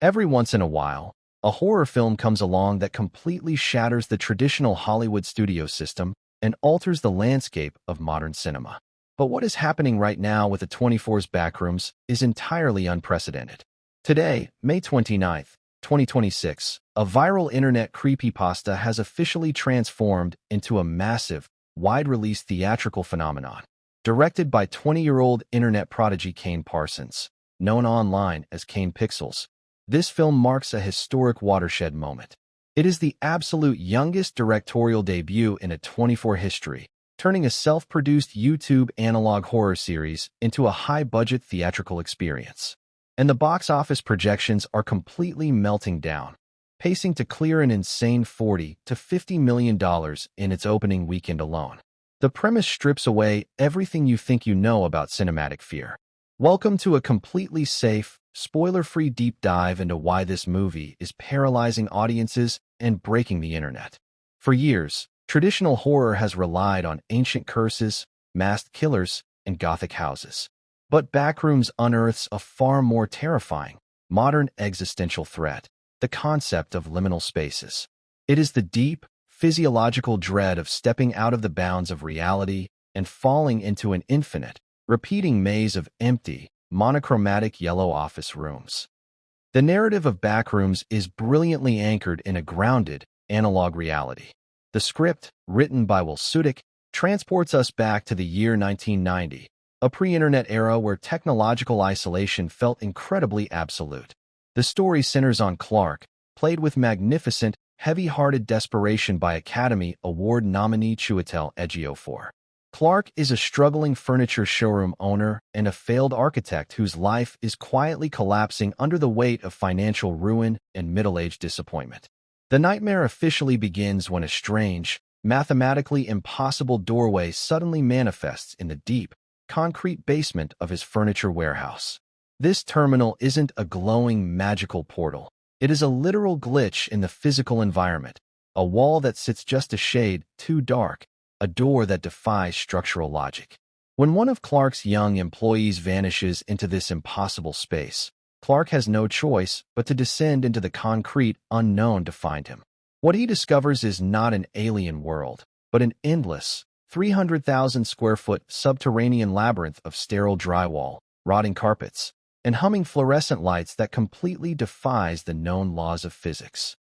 Every once in a while, a horror film comes along that completely shatters the traditional Hollywood studio system and alters the landscape of modern cinema. But what is happening right now with A24's Backrooms is entirely unprecedented. Today, May 29th, 2026, a viral internet creepypasta has officially transformed into a massive, wide-release theatrical phenomenon. Directed by 20-year-old internet prodigy Kane Parsons, known online as Kane Pixels, this film marks a historic watershed moment. It is the absolute youngest directorial debut in A24 history, turning a self-produced YouTube analog horror series into a high-budget theatrical experience. And the box office projections are completely melting down, pacing to clear an insane $40 to $50 million in its opening weekend alone. The premise strips away everything you think you know about cinematic fear. Welcome to a completely safe, spoiler-free deep dive into why this movie is paralyzing audiences and breaking the internet. For years, traditional horror has relied on ancient curses, masked killers, and gothic houses. But Backrooms unearths a far more terrifying, modern existential threat, the concept of liminal spaces. It is the deep, physiological dread of stepping out of the bounds of reality and falling into an infinite, repeating maze of empty, monochromatic yellow office rooms. The narrative of Backrooms is brilliantly anchored in a grounded, analog reality. The script, written by Will Sudik, transports us back to the year 1990, a pre-internet era where technological isolation felt incredibly absolute. The story centers on Clark, played with magnificent, heavy-hearted desperation by Academy Award nominee Chiwetel Ejiofor. Clark is a struggling furniture showroom owner and a failed architect whose life is quietly collapsing under the weight of financial ruin and middle-aged disappointment. The nightmare officially begins when a strange, mathematically impossible doorway suddenly manifests in the deep, concrete basement of his furniture warehouse. This terminal isn't a glowing, magical portal. It is a literal glitch in the physical environment, a wall that sits just a shade too dark, a door that defies structural logic. When one of Clark's young employees vanishes into this impossible space, Clark has no choice but to descend into the concrete unknown to find him. What he discovers is not an alien world, but an endless, 300,000 square foot subterranean labyrinth of sterile drywall, rotting carpets, and humming fluorescent lights that completely defies the known laws of physics.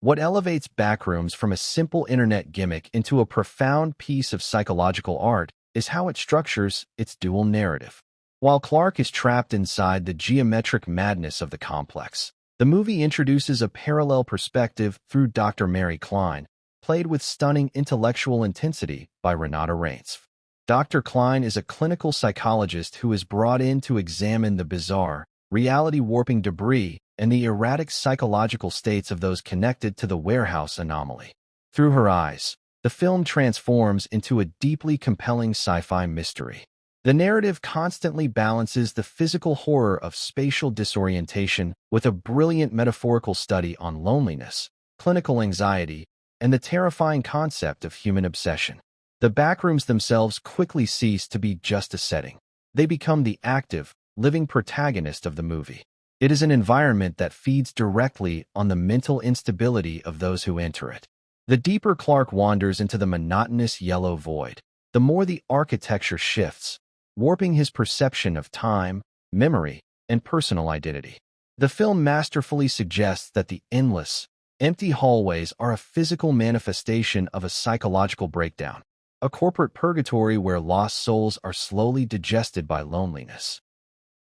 What elevates Backrooms from a simple internet gimmick into a profound piece of psychological art is how it structures its dual narrative. While Clark is trapped inside the geometric madness of the complex, the movie introduces a parallel perspective through Dr. Mary Kline, played with stunning intellectual intensity by Renate Reinsve. Dr. Kline is a clinical psychologist who is brought in to examine the bizarre, reality-warping debris and the erratic psychological states of those connected to the warehouse anomaly. Through her eyes, the film transforms into a deeply compelling sci-fi mystery. The narrative constantly balances the physical horror of spatial disorientation with a brilliant metaphorical study on loneliness, clinical anxiety, and the terrifying concept of human obsession. The Backrooms themselves quickly cease to be just a setting. They become the active, living protagonist of the movie. It is an environment that feeds directly on the mental instability of those who enter it. The deeper Clark wanders into the monotonous yellow void, the more the architecture shifts, warping his perception of time, memory, and personal identity. The film masterfully suggests that the endless, empty hallways are a physical manifestation of a psychological breakdown, a corporate purgatory where lost souls are slowly digested by loneliness.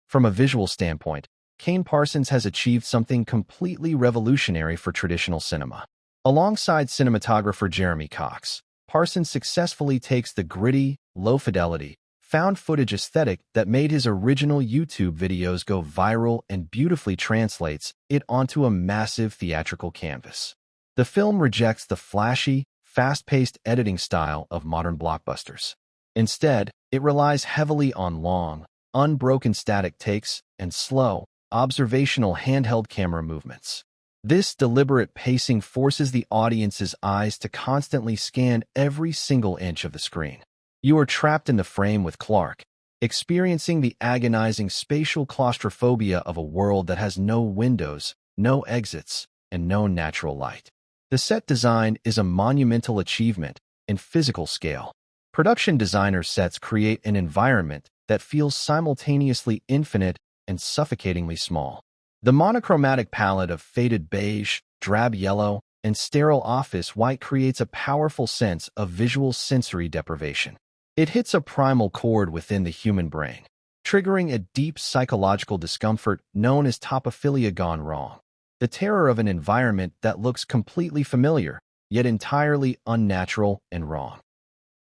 From a visual standpoint, Kane Parsons has achieved something completely revolutionary for traditional cinema. Alongside cinematographer Jeremy Cox, Parsons successfully takes the gritty, low-fidelity, found-footage aesthetic that made his original YouTube videos go viral and beautifully translates it onto a massive theatrical canvas. The film rejects the flashy, fast-paced editing style of modern blockbusters. Instead, it relies heavily on long, unbroken static takes and slow, observational handheld camera movements. This deliberate pacing forces the audience's eyes to constantly scan every single inch of the screen. You are trapped in the frame with Clark, experiencing the agonizing spatial claustrophobia of a world that has no windows, no exits, and no natural light. The set design is a monumental achievement in physical scale. Production designer sets create an environment that feels simultaneously infinite and suffocatingly small. The monochromatic palette of faded beige, drab yellow, and sterile office white creates a powerful sense of visual sensory deprivation. It hits a primal chord within the human brain, triggering a deep psychological discomfort known as topophilia gone wrong. The terror of an environment that looks completely familiar, yet entirely unnatural and wrong.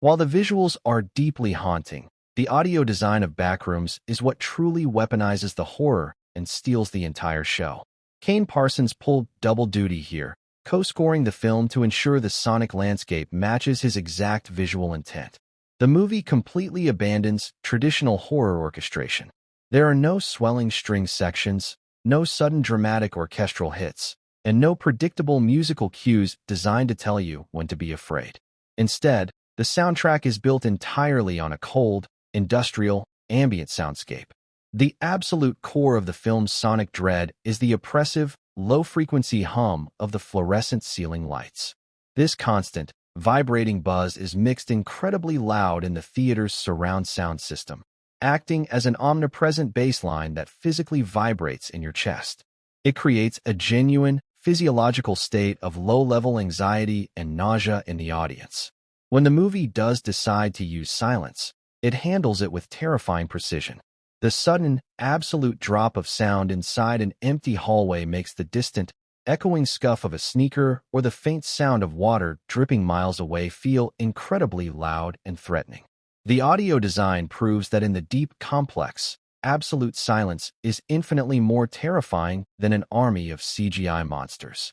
While the visuals are deeply haunting, the audio design of Backrooms is what truly weaponizes the horror and steals the entire show. Kane Parsons pulled double duty here, co-scoring the film to ensure the sonic landscape matches his exact visual intent. The movie completely abandons traditional horror orchestration. There are no swelling string sections, no sudden dramatic orchestral hits, and no predictable musical cues designed to tell you when to be afraid. Instead, the soundtrack is built entirely on a cold, industrial, ambient soundscape. The absolute core of the film's sonic dread is the oppressive, low-frequency hum of the fluorescent ceiling lights. This constant, vibrating buzz is mixed incredibly loud in the theater's surround sound system, acting as an omnipresent bassline that physically vibrates in your chest. It creates a genuine, physiological state of low-level anxiety and nausea in the audience. When the movie does decide to use silence, it handles it with terrifying precision. The sudden, absolute drop of sound inside an empty hallway makes the distant, echoing scuff of a sneaker or the faint sound of water dripping miles away feel incredibly loud and threatening. The audio design proves that in the deep, complex, absolute silence is infinitely more terrifying than an army of CGI monsters.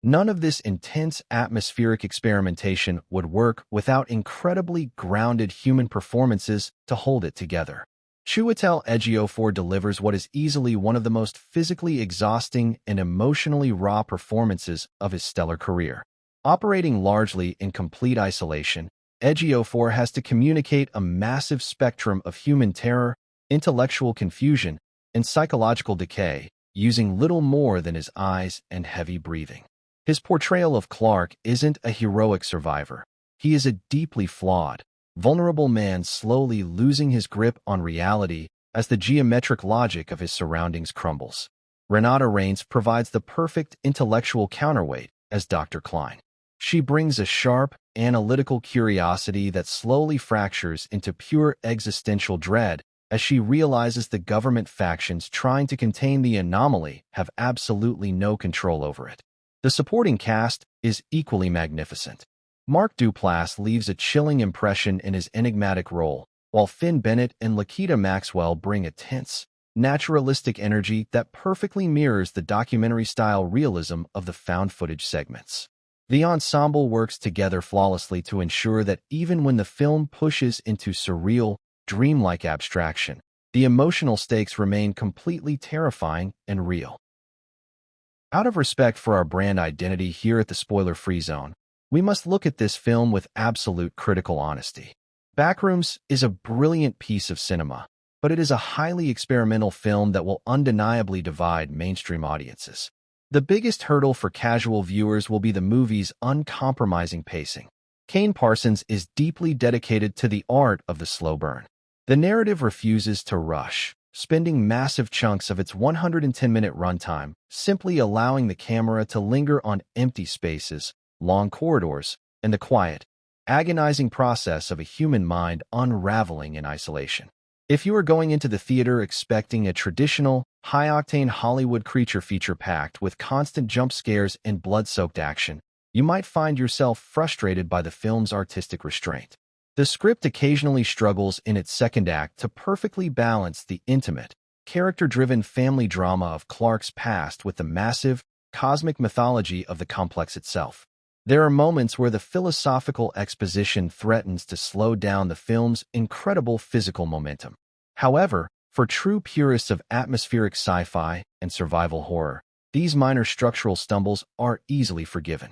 None of this intense atmospheric experimentation would work without incredibly grounded human performances to hold it together. Chiwetel Ejiofor delivers what is easily one of the most physically exhausting and emotionally raw performances of his stellar career. Operating largely in complete isolation, Ejiofor has to communicate a massive spectrum of human terror, intellectual confusion, and psychological decay, using little more than his eyes and heavy breathing. His portrayal of Clark isn't a heroic survivor. He is a deeply flawed, vulnerable man slowly losing his grip on reality as the geometric logic of his surroundings crumbles. Renate Reinsve provides the perfect intellectual counterweight as Dr. Kline. She brings a sharp, analytical curiosity that slowly fractures into pure existential dread as she realizes the government factions trying to contain the anomaly have absolutely no control over it. The supporting cast is equally magnificent. Mark Duplass leaves a chilling impression in his enigmatic role, while Finn Bennett and Lakita Maxwell bring a tense, naturalistic energy that perfectly mirrors the documentary-style realism of the found-footage segments. The ensemble works together flawlessly to ensure that even when the film pushes into surreal, dreamlike abstraction, the emotional stakes remain completely terrifying and real. Out of respect for our brand identity here at the Spoiler-Free Zone, we must look at this film with absolute critical honesty. Backrooms is a brilliant piece of cinema, but it is a highly experimental film that will undeniably divide mainstream audiences. The biggest hurdle for casual viewers will be the movie's uncompromising pacing. Kane Parsons is deeply dedicated to the art of the slow burn. The narrative refuses to rush, spending massive chunks of its 110-minute runtime simply allowing the camera to linger on empty spaces, long corridors, and the quiet, agonizing process of a human mind unraveling in isolation. If you are going into the theater expecting a traditional, high-octane Hollywood creature feature packed with constant jump scares and blood-soaked action, you might find yourself frustrated by the film's artistic restraint. The script occasionally struggles in its second act to perfectly balance the intimate, character-driven family drama of Clark's past with the massive, cosmic mythology of the complex itself. There are moments where the philosophical exposition threatens to slow down the film's incredible physical momentum. However, for true purists of atmospheric sci-fi and survival horror, these minor structural stumbles are easily forgiven.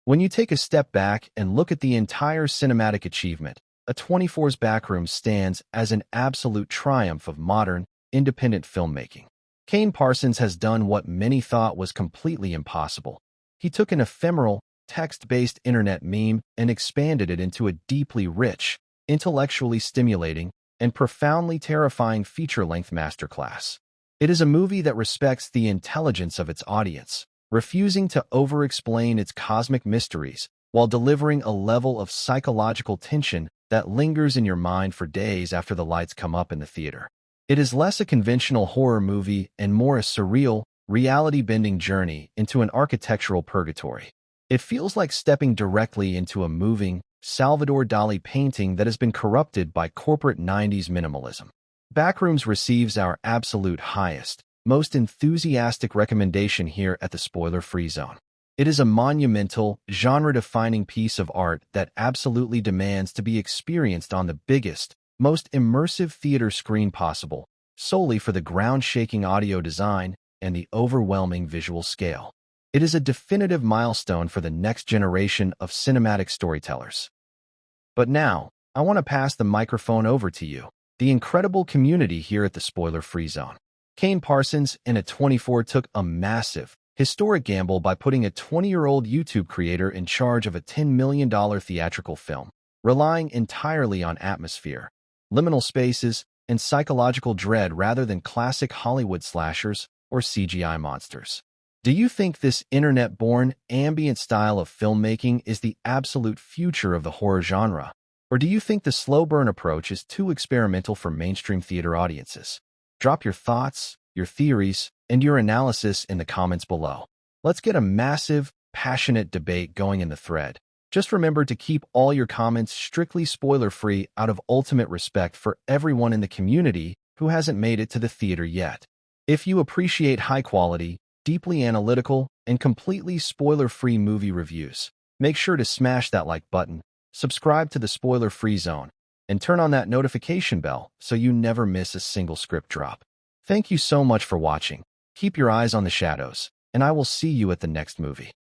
When you take a step back and look at the entire cinematic achievement, A24's Backrooms stands as an absolute triumph of modern, independent filmmaking. Kane Parsons has done what many thought was completely impossible. He took an ephemeral, text-based internet meme and expanded it into a deeply rich, intellectually stimulating, and profoundly terrifying feature-length masterclass. It is a movie that respects the intelligence of its audience, refusing to over-explain its cosmic mysteries while delivering a level of psychological tension that lingers in your mind for days after the lights come up in the theater. It is less a conventional horror movie and more a surreal, reality-bending journey into an architectural purgatory. It feels like stepping directly into a moving, Salvador Dali painting that has been corrupted by corporate 90s minimalism. Backrooms receives our absolute highest, most enthusiastic recommendation here at the spoiler-free zone. It is a monumental, genre-defining piece of art that absolutely demands to be experienced on the biggest, most immersive theater screen possible, solely for the ground-shaking audio design and the overwhelming visual scale. It is a definitive milestone for the next generation of cinematic storytellers. But now, I want to pass the microphone over to you, the incredible community here at the spoiler-free zone. Kane Parsons and A24 took a massive, historic gamble by putting a 20-year-old YouTube creator in charge of a $10 million theatrical film, relying entirely on atmosphere, liminal spaces, and psychological dread rather than classic Hollywood slashers or CGI monsters. Do you think this internet-born, ambient style of filmmaking is the absolute future of the horror genre? Or do you think the slow-burn approach is too experimental for mainstream theater audiences? Drop your thoughts, your theories, and your analysis in the comments below. Let's get a massive, passionate debate going in the thread. Just remember to keep all your comments strictly spoiler-free out of ultimate respect for everyone in the community who hasn't made it to the theater yet. If you appreciate high-quality, deeply analytical, and completely spoiler-free movie reviews, make sure to smash that like button, subscribe to the spoiler-free zone, and turn on that notification bell so you never miss a single script drop. Thank you so much for watching. Keep your eyes on the shadows, and I will see you at the next movie.